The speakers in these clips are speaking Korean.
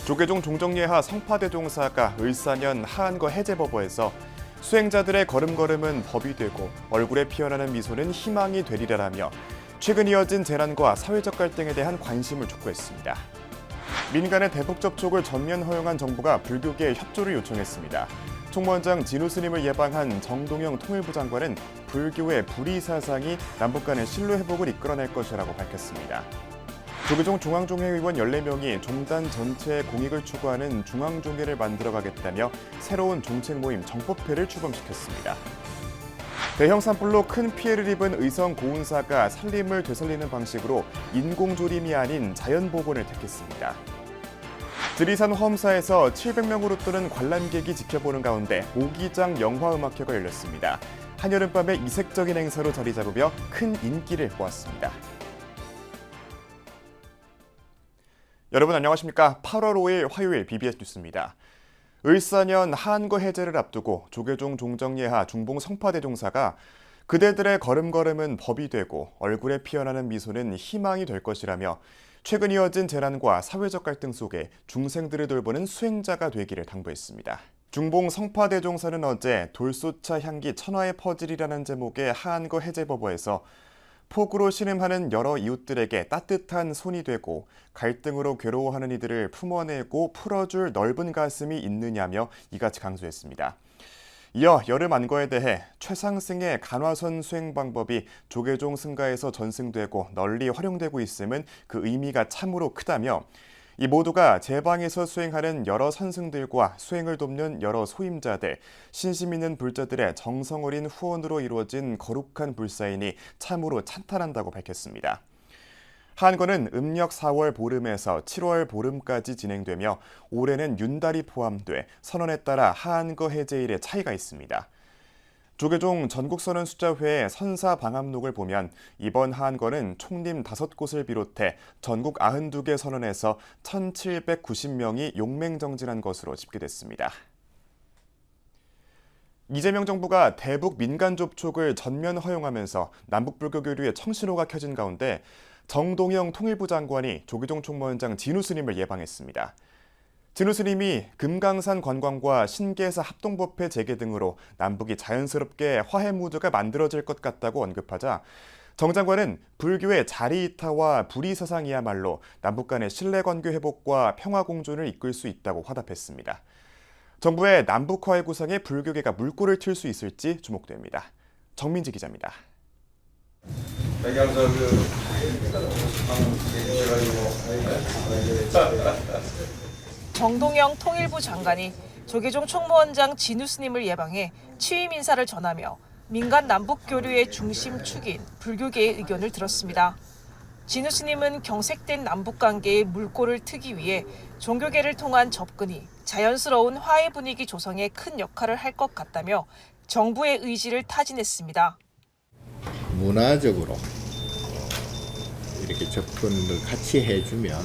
조계종 종정예하 성파대종사가 을사년 하한거 해제법어에서 수행자들의 걸음걸음은 법이 되고 얼굴에 피어나는 미소는 희망이 되리라라며 최근 이어진 재난과 사회적 갈등에 대한 관심을 촉구했습니다. 민간의 대북 접촉을 전면 허용한 정부가 불교계에 협조를 요청했습니다. 총무원장 진우 스님을 예방한 정동영 통일부 장관은 불교의 불의 사상이 남북 간의 신뢰 회복을 이끌어낼 것이라고 밝혔습니다. 조계종 중앙종회 의원 14명이 종단 전체의 공익을 추구하는 중앙종회를 만들어가겠다며 새로운 정책 모임 정법회를 출범시켰습니다. 대형 산불로 큰 피해를 입은 의성 고운사가 산림을 되살리는 방식으로 인공조림이 아닌 자연복원을 택했습니다. 지리산 화엄사에서 700명으로 뜨는 관람객이 지켜보는 가운데 모기장 영화음악회가 열렸습니다. 한여름밤의 이색적인 행사로 자리 잡으며 큰 인기를 모았습니다. 여러분 안녕하십니까? 8월 5일 화요일 BBS 뉴스입니다. 을사년 하한거 해제를 앞두고 조계종 종정예하 중봉 성파대종사가 그대들의 걸음걸음은 법이 되고 얼굴에 피어나는 미소는 희망이 될 것이라며 최근 이어진 재난과 사회적 갈등 속에 중생들을 돌보는 수행자가 되기를 당부했습니다. 중봉 성파대종사는 어제 돌솥차 향기 천하에 퍼지리라는 제목의 하한거 해제법어에서 폭우로 신음하는 여러 이웃들에게 따뜻한 손이 되고 갈등으로 괴로워하는 이들을 품어내고 풀어줄 넓은 가슴이 있느냐며 이같이 강조했습니다. 이어 여름 안거에 대해 최상승의 간화선 수행 방법이 조계종 승가에서 전승되고 널리 활용되고 있음은 그 의미가 참으로 크다며 이 모두가 제방에서 수행하는 여러 선승들과 수행을 돕는 여러 소임자들, 신심 있는 불자들의 정성 어린 후원으로 이루어진 거룩한 불사이니 참으로 찬탄한다고 밝혔습니다. 하한거는 음력 4월 보름에서 7월 보름까지 진행되며 올해는 윤달이 포함돼 선언에 따라 하한거 해제일에 차이가 있습니다. 조계종 전국선언 숫자회의 선사 방합록을 보면 이번 하한거는 총림 5곳을 비롯해 전국 92개 선언에서 1,790명이 용맹정진한 것으로 집계됐습니다. 이재명 정부가 대북 민간 접촉을 전면 허용하면서 남북불교 교류의 청신호가 켜진 가운데 정동영 통일부 장관이 조계종 총무원장 진우 스님을 예방했습니다. 진우 스님이 금강산 관광과 신계사 합동법회 재개 등으로 남북이 자연스럽게 화해 무드가 만들어질 것 같다고 언급하자 정 장관은 불교의 자리이타와 불의사상이야말로 남북 간의 신뢰관계 회복과 평화공존을 이끌 수 있다고 화답했습니다. 정부의 남북화해 구상에 불교계가 물꼬를 틀 수 있을지 주목됩니다. 정민지 기자입니다. 정동영 통일부 장관이 조계종 총무원장 진우 스님을 예방해 취임 인사를 전하며 민간 남북 교류의 중심 축인 불교계의 의견을 들었습니다. 진우 스님은 경색된 남북 관계에 물꼬를 트기 위해 종교계를 통한 접근이 자연스러운 화해 분위기 조성에 큰 역할을 할 것 같다며 정부의 의지를 타진했습니다. 문화적으로 이렇게 접근을 같이 해주면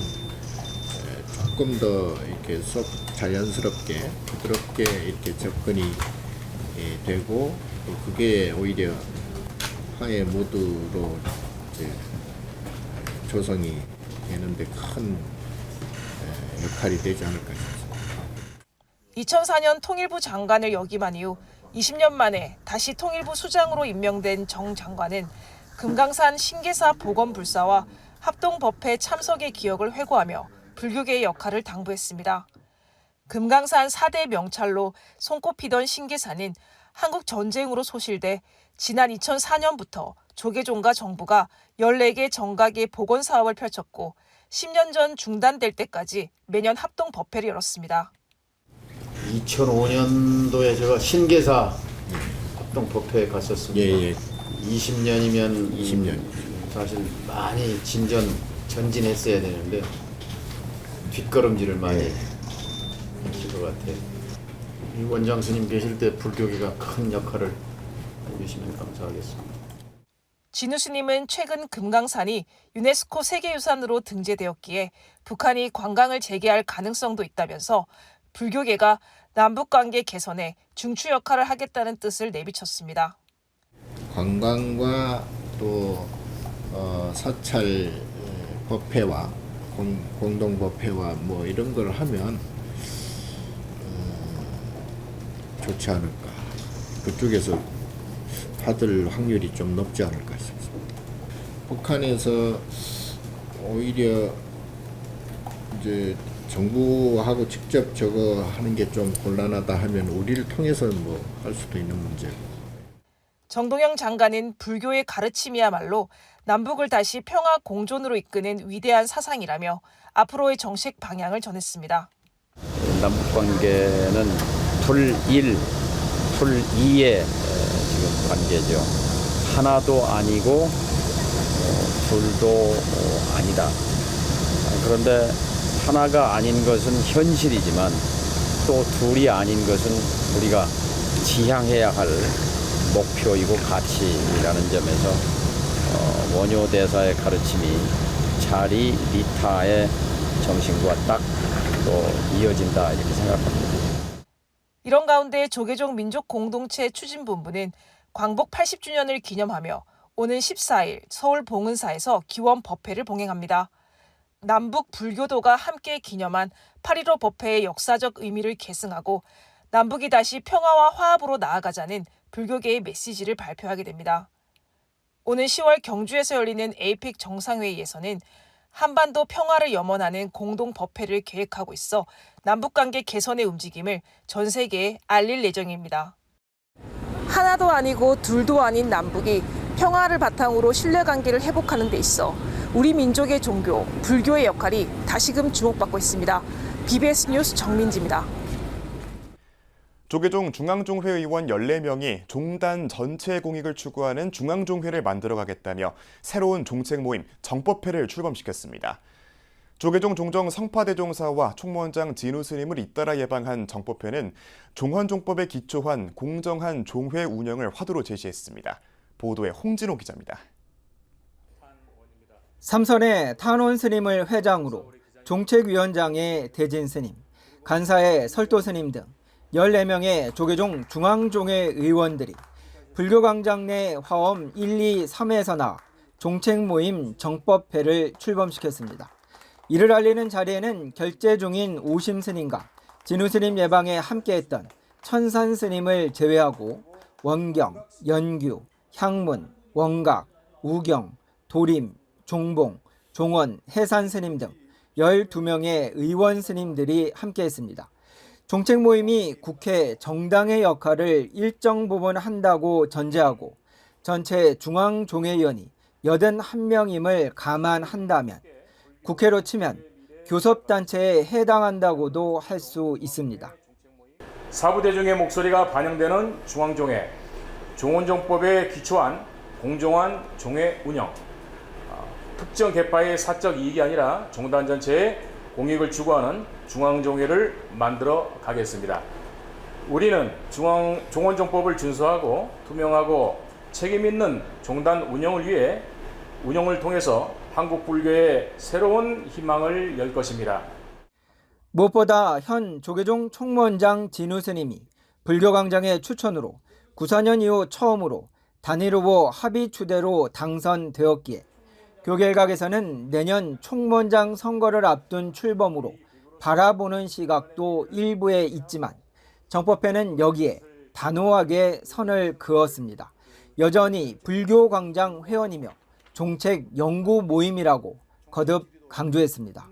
조금 더 이렇게 속 자연스럽게 부드럽게 이렇게 접근이 되고 그게 오히려 화해 모드로 조성이 되는데 큰 역할이 되지 않을까 싶습니다. 2004년 통일부 장관을 역임한 이후 20년 만에 다시 통일부 수장으로 임명된 정 장관은 금강산 신계사 복원불사와 합동법회 참석의 기억을 회고하며 불교계의 역할을 당부했습니다. 금강산 4대 명찰로 손꼽히던 신계사는 한국 전쟁으로 소실돼 지난 2004년부터 조계종과 정부가 14개 정각의 복원 사업을 펼쳤고 10년 전 중단될 때까지 매년 합동법회를 열었습니다. 2005년도에 제가 신계사 합동법회에 갔었습니다. 예. 20년이면 20년. 사실 많이 전진했어야 되는데 뒷걸음질을 많이 하실 것 같아요. 이 원장 스님 계실 때 불교계가 큰 역할을 해주시면 감사하겠습니다. 진우 스님은 최근 금강산이 유네스코 세계유산으로 등재되었기에 북한이 관광을 재개할 가능성도 있다면서 불교계가 남북관계 개선에 중추 역할을 하겠다는 뜻을 내비쳤습니다. 관광과 또 사찰 법회와 공동법회와 뭐 이런 걸 하면 좋지 않을까. 그쪽에서 받을 확률이 좀 높지 않을까 싶습니다. 북한에서 오히려 이제 정부하고 직접 저거 하는 게 좀 곤란하다 하면 우리를 통해서 뭐 할 수도 있는 문제고. 정동영 장관은 불교의 가르침이야말로 남북을 다시 평화 공존으로 이끄는 위대한 사상이라며 앞으로의 정책 방향을 전했습니다. 남북 관계는 불일, 불이의 지금 관계죠. 하나도 아니고 둘도 아니다. 그런데 하나가 아닌 것은 현실이지만 또 둘이 아닌 것은 우리가 지향해야 할 목표이고 가치라는 점에서 원효 대사의 가르침이 자리 리타의 정신과 딱 또 이어진다 이렇게 생각합니다. 이런 가운데 조계종 민족공동체 추진본부는 광복 80주년을 기념하며 오는 14일 서울 봉은사에서 기원 법회를 봉행합니다. 남북 불교도가 함께 기념한 8.15 법회의 역사적 의미를 계승하고 남북이 다시 평화와 화합으로 나아가자는 불교계의 메시지를 발표하게 됩니다. 오는 10월 경주에서 열리는 에이펙 정상회의에서는 한반도 평화를 염원하는 공동법회를 계획하고 있어 남북관계 개선의 움직임을 전 세계에 알릴 예정입니다. 하나도 아니고 둘도 아닌 남북이 평화를 바탕으로 신뢰관계를 회복하는 데 있어 우리 민족의 종교, 불교의 역할이 다시금 주목받고 있습니다. BBS 뉴스 정민지입니다. 조계종 중앙종회 의원 14명이 종단 전체 공익을 추구하는 중앙종회를 만들어가겠다며 새로운 종책 모임 정법회를 출범시켰습니다. 조계종 종정 성파대종사와 총무원장 진우 스님을 잇따라 예방한 정법회는 종헌종법에 기초한 공정한 종회 운영을 화두로 제시했습니다. 보도에 홍진호 기자입니다. 삼선의 탄원 스님을 회장으로 종책위원장의 대진 스님, 간사의 설도 스님 등 14명의 조계종 중앙종회 의원들이 불교광장 내 화엄 1, 2, 3에서 나와 종책 모임 정법회를 출범시켰습니다. 이를 알리는 자리에는 결재 중인 오심 스님과 진우 스님 예방에 함께했던 천산 스님을 제외하고 원경, 연규, 향문, 원각, 우경, 도림, 종봉, 종원, 해산 스님 등 12명의 의원 스님들이 함께했습니다. 종책 모임이 국회 정당의 역할을 일정 부분 한다고 전제하고 전체 중앙종회위원이 81명임을 감안한다면 국회로 치면 교섭단체에 해당한다고도 할 수 있습니다. 사부대중의 목소리가 반영되는 중앙종회, 종헌종법에 기초한 공정한 종회 운영, 특정 계파의 사적 이익이 아니라 종단 전체의 공익을 추구하는 중앙종회를 만들어 가겠습니다. 우리는 종헌종법을 준수하고 투명하고 책임 있는 종단 운영을 위해 운영을 통해서 한국 불교의 새로운 희망을 열 것입니다. 무엇보다 현 조계종 총무원장 진우 스님이 불교광장의 추천으로 94년 이후 처음으로 단일 후보 합의 추대로 당선되었기에 교계일각에서는 내년 총무원장 선거를 앞둔 출범으로 바라보는 시각도 일부에 있지만 정법회는 여기에 단호하게 선을 그었습니다. 여전히 불교광장 회원이며 종책 연구 모임이라고 거듭 강조했습니다.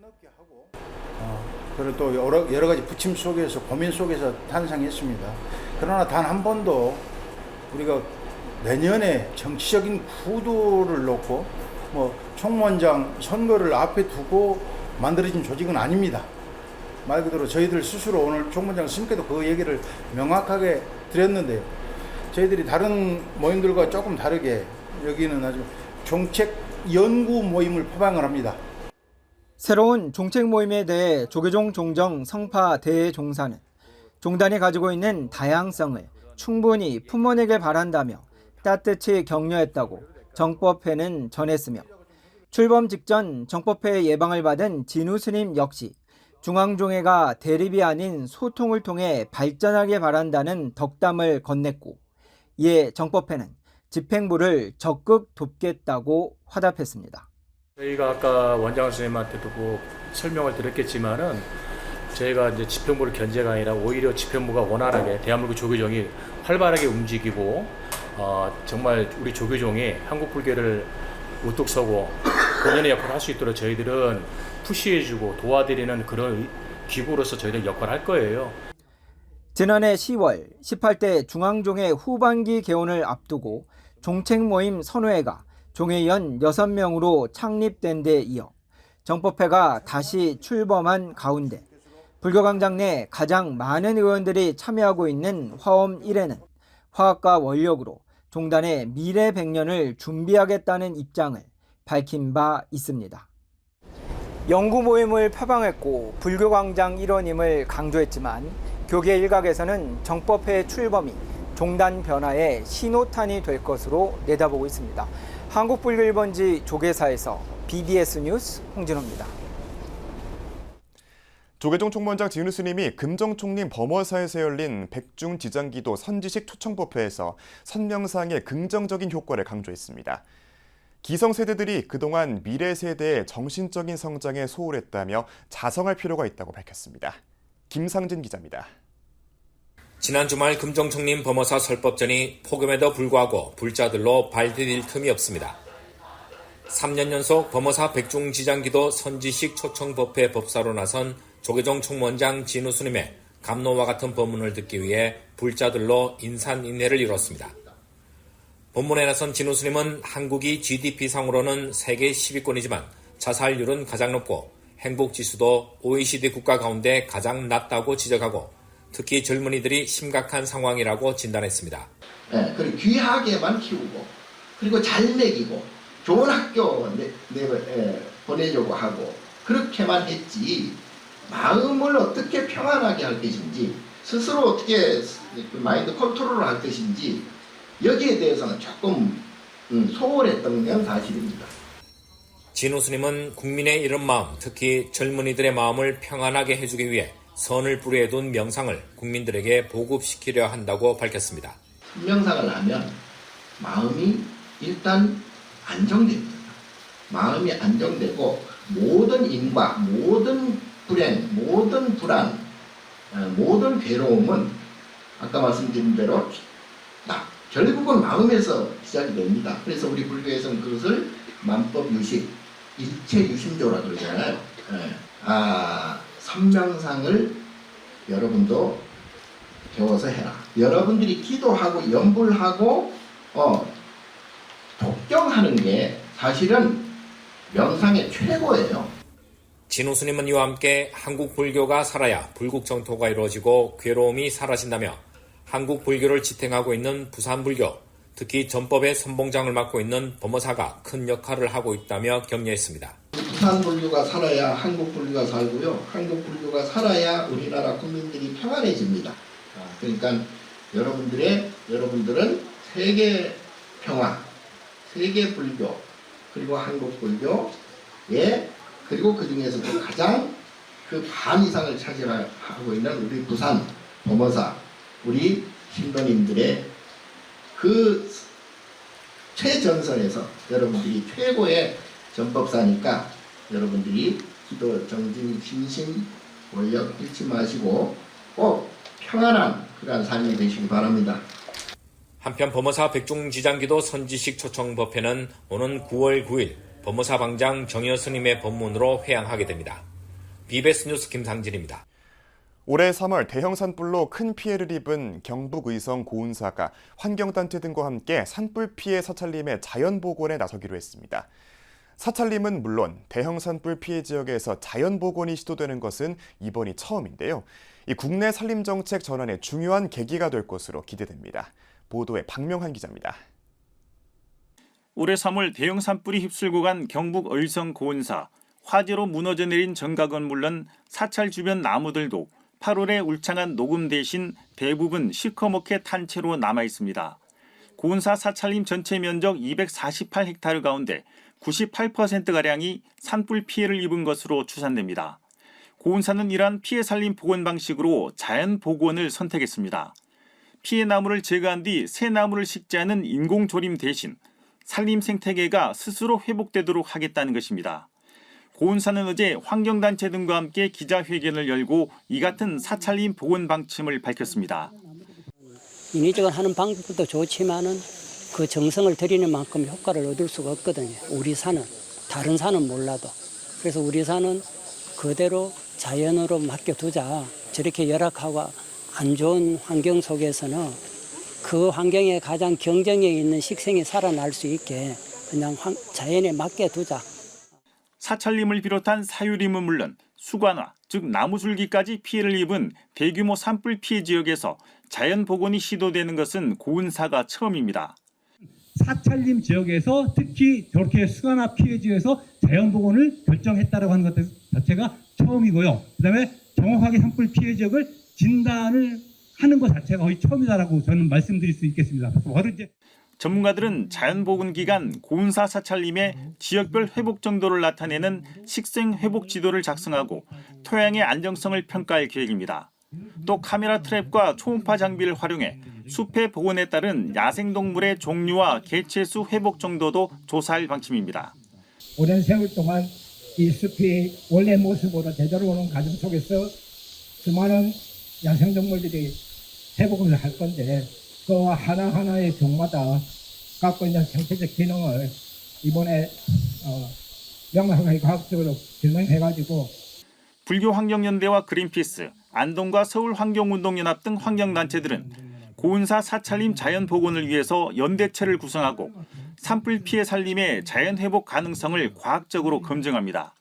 그리고 또 여러 가지 부침 속에서 고민 속에서 탄생했습니다. 그러나 단 한 번도 우리가 내년에 정치적인 구도를 놓고 총무원장 선거를 앞에 두고 만들어진 조직은 아닙니다. 말 그대로 저희들 스스로 오늘 총무원장 선거도 그 얘기를 명확하게 드렸는데요. 저희들이 다른 모임들과 조금 다르게 여기는 아주 종책 연구 모임을 포방을 합니다. 새로운 종책 모임에 대해 조계종 종정 성파 대종사는 종단이 가지고 있는 다양성을 충분히 품어내길 바란다며 따뜻히 격려했다고 정법회는 전했으며 출범 직전 정법회 예방을 받은 진우 스님 역시 중앙종회가 대립이 아닌 소통을 통해 발전하길 바란다는 덕담을 건넸고 이에 정법회는 집행부를 적극 돕겠다고 화답했습니다. 저희가 아까 원장 선생님한테도 그 설명을 드렸겠지만은 저희가 이제 집행부를 견제가 아니라 오히려 집행부가 원활하게 대한민국 조계종이 활발하게 움직이고 정말 우리 조계종이 한국 불교를 우뚝 서고 본연의 역할을 할 수 있도록 저희들은 푸시해주고 도와드리는 그런 기구로서 저희들 역할을 할 거예요. 지난해 10월 18대 중앙종회 후반기 개원을 앞두고 종책 모임 선우회가 종회위원 6명으로 창립된 데 이어 정법회가 다시 출범한 가운데 불교광장 내 가장 많은 의원들이 참여하고 있는 화엄 1회는 화학과 원력으로 종단의 미래 100년을 준비하겠다는 입장을 밝힌 바 있습니다. 영구 모임을 표방했고 불교광장 일원임을 강조했지만 교계 일각에서는 정법회 출범이 종단 변화의 신호탄이 될 것으로 내다보고 있습니다. 한국불교 1번지 조계사에서 BBS 뉴스 홍진호입니다. 조계종 총무원장 진우 스님이 금정총림 범어사에서 열린 백중지장기도 선지식 초청법회에서 선명상의 긍정적인 효과를 강조했습니다. 기성세대들이 그동안 미래 세대의 정신적인 성장에 소홀했다며 자성할 필요가 있다고 밝혔습니다. 김상진 기자입니다. 지난 주말 금정총림 범어사 설법전이 폭염에도 불구하고 불자들로 발디딜 틈이 없습니다. 3년 연속 범어사 백중지장기도 선지식 초청법회 법사로 나선 조계종 총무원장 진우 스님의 감로와 같은 법문을 듣기 위해 불자들로 인산인해를 이뤘습니다. 법문에 나선 진우 스님은 한국이 GDP상으로는 세계 10위권이지만 자살률은 가장 높고 행복지수도 OECD 국가 가운데 가장 낮다고 지적하고 특히 젊은이들이 심각한 상황이라고 진단했습니다. 그리고 귀하게만 키우고 그리고 잘 먹이고 좋은 학교 보내려고 하고 그렇게만 했지 마음을 어떻게 평안하게 할 것인지 스스로 어떻게 마인드 컨트롤을 할 것인지 여기에 대해서는 조금 소홀했던 건 사실입니다. 진우 스님은 국민의 이런 마음, 특히 젊은이들의 마음을 평안하게 해주기 위해 선을 뿌리에 둔 명상을 국민들에게 보급시키려 한다고 밝혔습니다. 명상을 하면 마음이 일단 안정됩니다. 마음이 안정되고 모든 인과, 모든 불행, 모든 불안, 모든 괴로움은 아까 말씀드린 대로 결국은 마음에서 시작이 됩니다. 그래서 우리 불교에서는 그것을 만법유식, 일체유심조라 그러잖아요. 선명상을 여러분도 배워서 해라. 여러분들이 기도하고 염불하고 독경하는 게 사실은 명상의 최고예요. 진우 스님은 이와 함께 한국 불교가 살아야 불국 정토가 이루어지고 괴로움이 사라진다며 한국 불교를 지탱하고 있는 부산 불교, 특히 전법의 선봉장을 맡고 있는 범어사가 큰 역할을 하고 있다며 격려했습니다. 부산 불교가 살아야 한국 불교가 살고요. 한국 불교가 살아야 우리나라 국민들이 평안해집니다. 그러니까 여러분들은 세계 평화, 세계 불교, 그리고 한국 불교에 그리고 그 중에서도 가장 그 반 이상을 차지하고 있는 우리 부산 범어사, 우리 신도님들의 그 최전선에서 여러분들이 최고의 전법사니까 여러분들이 기도, 정진, 신심, 원력 잃지 마시고 꼭 평안한 그러한 삶이 되시기 바랍니다. 한편 범어사 백중지장기도 선지식 초청법회는 오는 9월 9일 범어사 방장 정여 스님의 법문으로 회향하게 됩니다. BBS 뉴스 김상진입니다. 올해 3월 대형 산불로 큰 피해를 입은 경북 의성 고운사가 환경단체 등과 함께 산불 피해 사찰림의 자연복원에 나서기로 했습니다. 사찰림은 물론 대형 산불 피해 지역에서 자연복원이 시도되는 것은 이번이 처음인데요. 이 국내 산림정책 전환의 중요한 계기가 될 것으로 기대됩니다. 보도에 박명한 기자입니다. 올해 3월 대형 산불이 휩쓸고 간 경북 의성 고운사. 화재로 무너져 내린 정각은 물론 사찰 주변 나무들도 8월에 울창한 녹음 대신 대부분 시커멓게 탄 채로 남아 있습니다. 고운사 사찰림 전체 면적 248헥타르 가운데 98%가량이 산불 피해를 입은 것으로 추산됩니다. 고운사는 이러한 피해 살림 복원 방식으로 자연 복원을 선택했습니다. 피해 나무를 제거한 뒤 새 나무를 심지 않은 인공 조림 대신 산림 생태계가 스스로 회복되도록 하겠다는 것입니다. 고운사는 어제 환경단체 등과 함께 기자회견을 열고 이 같은 사찰림 복원 방침을 밝혔습니다. 인위적으로 하는 방법도 좋지만은 그 정성을 들이는 만큼 효과를 얻을 수가 없거든요. 우리 산은 다른 산은 몰라도. 그래서 우리 산은 그대로 자연으로 맡겨두자. 저렇게 열악하고 안 좋은 환경 속에서는 그 환경에 가장 경쟁에 있는 식생이 살아날 수 있게 그냥 자연에 맡겨두자. 사찰림을 비롯한 사유림은 물론 수관화, 즉 나무줄기까지 피해를 입은 대규모 산불 피해 지역에서 자연 복원이 시도되는 것은 고운사가 처음입니다. 사찰림 지역에서 특히 저렇게 수관화 피해 지역에서 자연 복원을 결정했다라고 하는 것 자체가 처음이고요. 그다음에 정확하게 산불 피해 지역을 진단을 하는 것 자체가 거의 처음이다라고 저는 말씀드릴 수 있겠습니다. 바로 이제 전문가들은 자연 복원 기간 고운사 사찰림의 지역별 회복 정도를 나타내는 식생 회복 지도를 작성하고 토양의 안정성을 평가할 계획입니다. 또 카메라 트랩과 초음파 장비를 활용해 숲의 복원에 따른 야생동물의 종류와 개체수 회복 정도도 조사할 방침입니다. 오랜 세월 동안 이 숲이 원래 모습으로 되돌아오는 과정 속에서 수많은 야생동물들이 회복을 할 건데 그 하나하나의 종마다 갖고 있는 생태적 기능을 이번에 명확하게 과학적으로 규명해가지고 불교환경연대와 그린피스, 안동과 서울환경운동연합 등 환경단체들은 고운사 사찰림 자연 복원을 위해서 연대체를 구성하고 산불 피해 산림의 자연 회복 가능성을 과학적으로 검증합니다.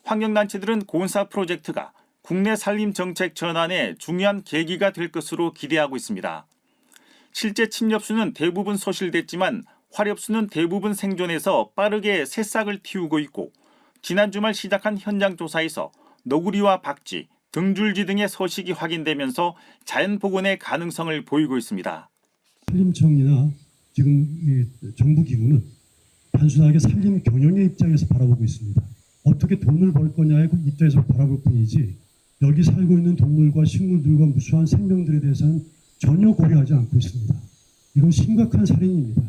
환경단체들은 고운사 프로젝트가 국내 산림 정책 전환의 중요한 계기가 될 것으로 기대하고 있습니다. 실제 침엽수는 대부분 소실됐지만 화렵수는 대부분 생존해서 빠르게 새싹을 틔우고 있고 지난 주말 시작한 현장 조사에서 너구리와 박쥐, 등줄기 등의 서식이 확인되면서 자연 복원의 가능성을 보이고 있습니다. 산림청이나 지금 정부기구는 단순하게 산림 경영의 입장에서 바라보고 있습니다. 어떻게 돈을 벌 거냐의 그 입장에서 바라볼 뿐이지 여기 살고 있는 동물과 식물들과 무수한 생명들에 대해서는 전혀 고려하지 않고 있습니다. 이건 심각한 살인입니다.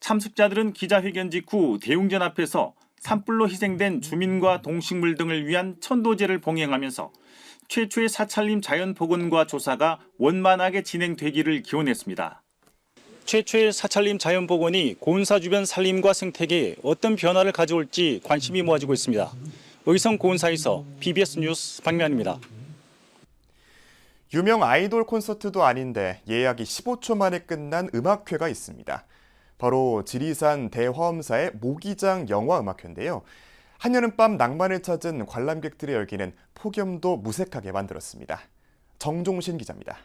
참석자들은 기자회견 직후 대웅전 앞에서 산불로 희생된 주민과 동식물 등을 위한 천도제를 봉행하면서 최초의 사찰림 자연 복원과 조사가 원만하게 진행되기를 기원했습니다. 최초의 사찰림 자연 복원이 고운사 주변 산림과 생태계에 어떤 변화를 가져올지 관심이 모아지고 있습니다. 의성 고운사에서 BBS 뉴스 박면입니다. 유명 아이돌 콘서트도 아닌데 예약이 15초 만에 끝난 음악회가 있습니다. 바로 지리산 대화엄사의 모기장 영화음악회인데요. 한여름밤 낭만을 찾은 관람객들의 열기는 폭염도 무색하게 만들었습니다. 정종신 기자입니다.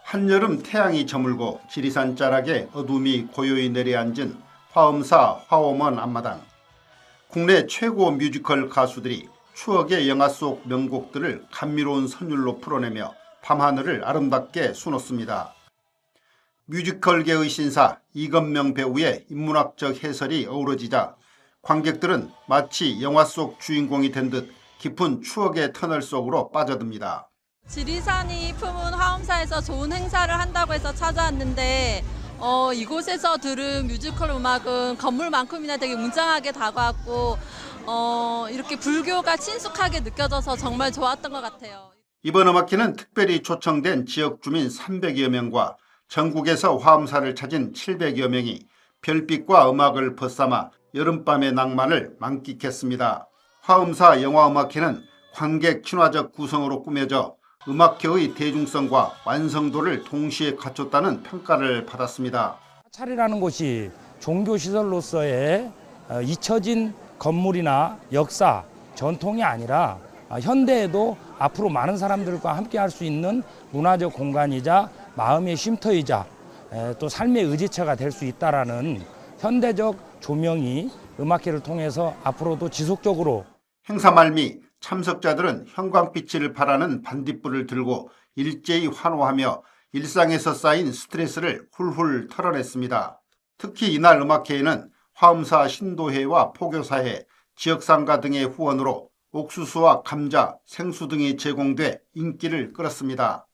한여름 태양이 저물고 지리산 자락에 어둠이 고요히 내려앉은 화엄사 화엄원 앞마당. 국내 최고 뮤지컬 가수들이 추억의 영화 속 명곡들을 감미로운 선율로 풀어내며 밤하늘을 아름답게 수놓습니다. 뮤지컬계의 신사 이건명 배우의 인문학적 해설이 어우러지자 관객들은 마치 영화 속 주인공이 된 듯 깊은 추억의 터널 속으로 빠져듭니다. 지리산이 품은 화엄사에서 좋은 행사를 한다고 해서 찾아왔는데 이곳에서 들은 뮤지컬 음악은 건물만큼이나 되게 웅장하게 다가왔고 이렇게 불교가 친숙하게 느껴져서 정말 좋았던 것 같아요. 이번 음악회는 특별히 초청된 지역 주민 300여 명과 전국에서 화엄사를 찾은 700여 명이 별빛과 음악을 벗삼아 여름밤의 낭만을 만끽했습니다. 화엄사 영화음악회는 관객 친화적 구성으로 꾸며져 음악회의 대중성과 완성도를 동시에 갖췄다는 평가를 받았습니다. 사찰이라는 곳이 종교시설로서의 잊혀진 건물이나 역사, 전통이 아니라 현대에도 앞으로 많은 사람들과 함께 할 수 있는 문화적 공간이자 마음의 쉼터이자 또 삶의 의지처가 될 수 있다라는 현대적 조명이 음악회를 통해서 앞으로도 지속적으로 행사 말미 참석자들은 형광빛을 발하는 반딧불을 들고 일제히 환호하며 일상에서 쌓인 스트레스를 훌훌 털어냈습니다. 특히 이날 음악회에는 화엄사 신도회와 포교사회, 지역상가 등의 후원으로 옥수수와 감자, 생수 등이 제공돼 인기를 끌었습니다.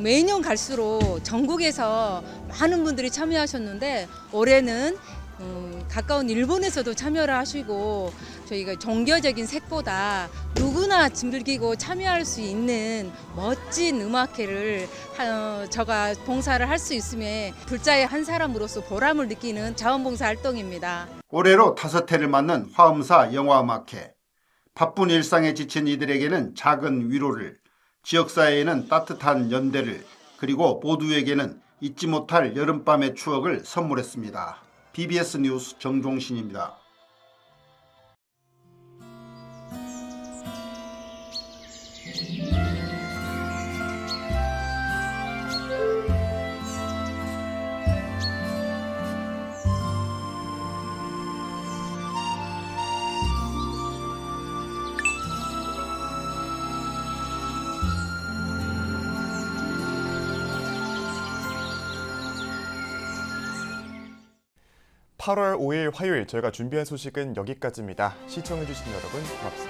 매년 갈수록 전국에서 많은 분들이 참여하셨는데 올해는 가까운 일본에서도 참여를 하시고 저희가 종교적인 색보다 누구나 즐기고 참여할 수 있는 멋진 음악회를 제가 봉사를 할 수 있음에 불자의 한 사람으로서 보람을 느끼는 자원봉사 활동입니다. 올해로 5회를 맞는 화엄사 영화음악회. 바쁜 일상에 지친 이들에게는 작은 위로를, 지역사회에는 따뜻한 연대를, 그리고 모두에게는 잊지 못할 여름밤의 추억을 선물했습니다. BBS 뉴스 정종신입니다. (8월 5일) 화요일 저희가 준비한 소식은 여기까지입니다. 시청해주신 여러분 고맙습니다.